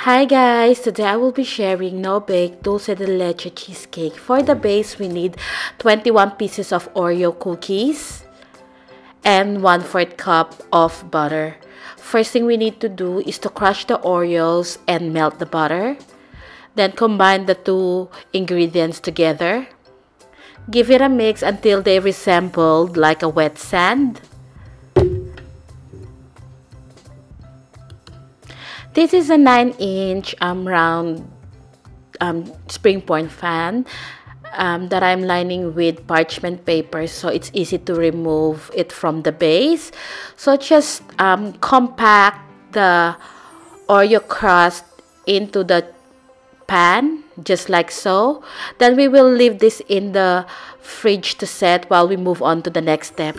Hi guys, today I will be sharing no-bake Dulce de Leche Cheesecake. For the base, we need 21 pieces of Oreo cookies and 1/4 cup of butter. First thing we need to do is to crush the Oreos and melt the butter. Then combine the two ingredients together. Give it a mix until they resemble like a wet sand. This is a 9-inch round spring point fan that I'm lining with parchment paper, so it's easy to remove it from the base. So just compact the Oreo crust into the pan, just like so. Then we will leave this in the fridge to set while we move on to the next step.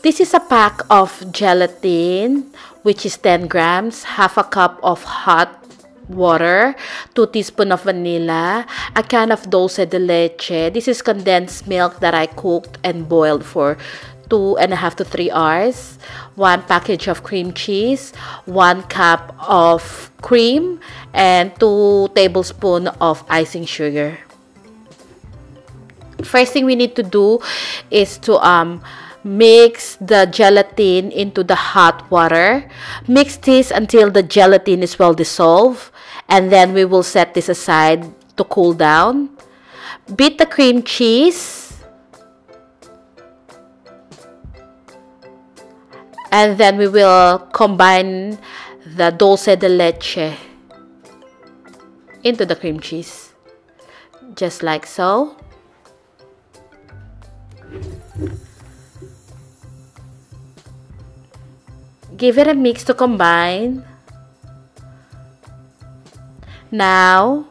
This is a pack of gelatin, which is 10 grams, half a cup of hot water, 2 teaspoons of vanilla, a can of dulce de leche. This is condensed milk that I cooked and boiled for 2.5 to 3 hours, 1 package of cream cheese, 1 cup of cream, and 2 tablespoons of icing sugar. First thing we need to do is to mix the gelatin into the hot water. Mix this until the gelatin is well dissolved, and then we will set this aside to cool down. Beat the cream cheese, and then we will combine the dulce de leche into the cream cheese, just like so. Give it a mix to combine. Now,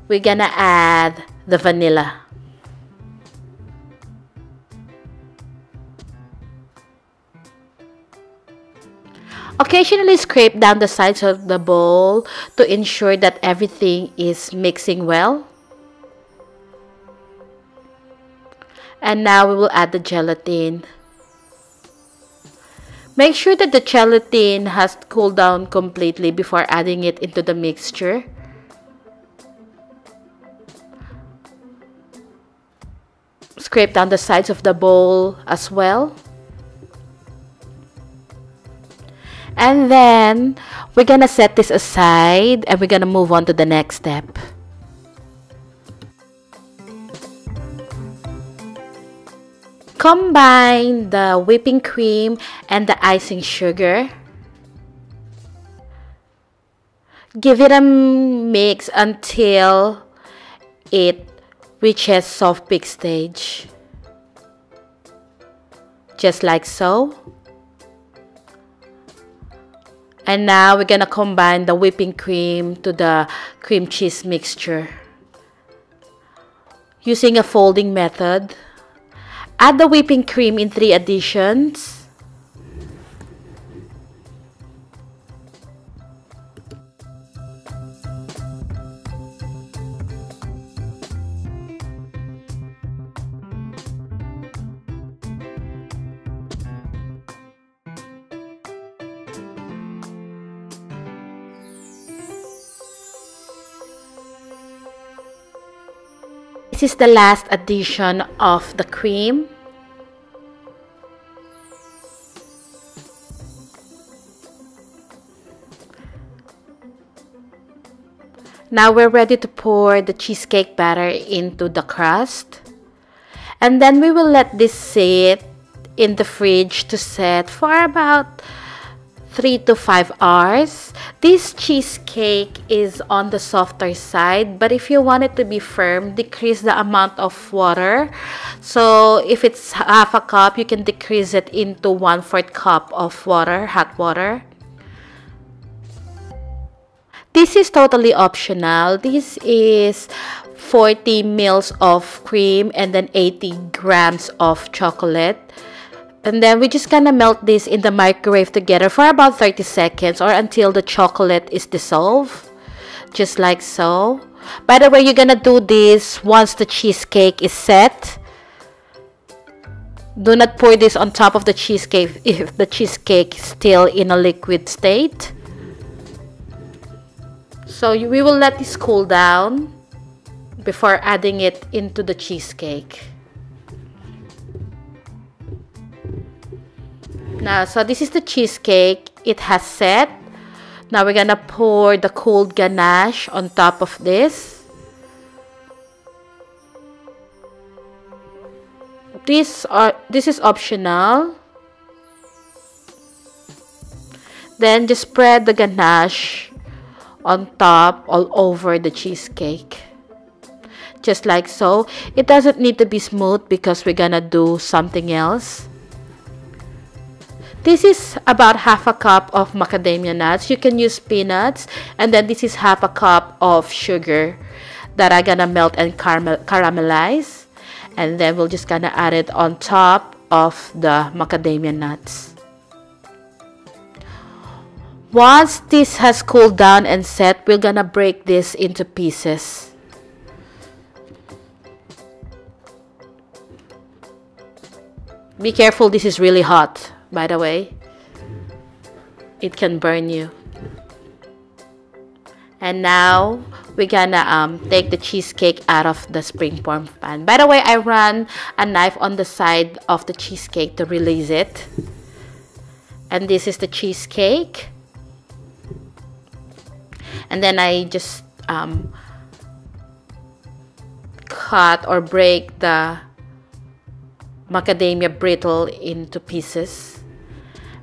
we're gonna add the vanilla. Occasionally scrape down the sides of the bowl to ensure that everything is mixing well. And now we will add the gelatin. Make sure that the gelatin has cooled down completely before adding it into the mixture. Scrape down the sides of the bowl as well. And then we're gonna set this aside and we're gonna move on to the next step. Combine the whipping cream and the icing sugar. Give it a mix until it reaches soft peak stage, just like so. And now we're gonna combine the whipping cream to the cream cheese mixture using a folding method. Add the whipping cream in 3 additions. This is the last addition of the cream. Now we're ready to pour the cheesecake batter into the crust. And then we will let this sit in the fridge to set for about 3 to 5 hours. This cheesecake is on the softer side, but if you want it to be firm, decrease the amount of water. So if it's half a cup, you can decrease it into 1/4 cup of water, hot water. This is totally optional. This is 40 mils of cream and then 80 grams of chocolate. And then we're just gonna melt this in the microwave together for about 30 seconds or until the chocolate is dissolved, just like so. By the way, you're gonna do this once the cheesecake is set. Do not pour this on top of the cheesecake if the cheesecake is still in a liquid state. So we will let this cool down before adding it into the cheesecake. Now, so this is the cheesecake. It has set. Now we're gonna pour the cold ganache on top of this. This is optional. Then just spread the ganache on top all over the cheesecake. Just like so. It doesn't need to be smooth because we're gonna do something else. This is about half a cup of macadamia nuts. You can use peanuts. And then this is half a cup of sugar that I'm gonna melt and caramelize. And then we're just gonna add it on top of the macadamia nuts. Once this has cooled down and set, we're gonna break this into pieces. Be careful, this is really hot, by the way. It can burn you. And now we're gonna take the cheesecake out of the springform pan. By the way, I ran a knife on the side of the cheesecake to release it. And this is the cheesecake. And then I just cut or break the macadamia brittle into pieces.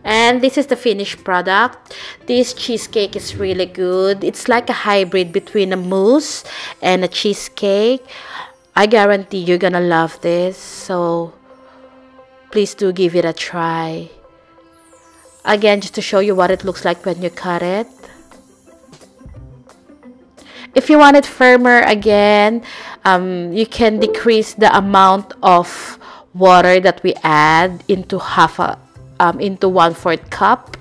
And this is the finished product. This cheesecake is really good. It's like a hybrid between a mousse and a cheesecake. I guarantee you're gonna love this. So please do give it a try. Again, just to show you what it looks like when you cut it. If you want it firmer, again, you can decrease the amount of water that we add into into 1/4 cup.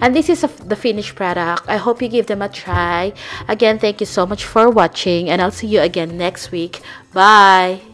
And this is the finished product. I hope you give them a try. Again, thank you so much for watching, and I'll see you again next week. Bye.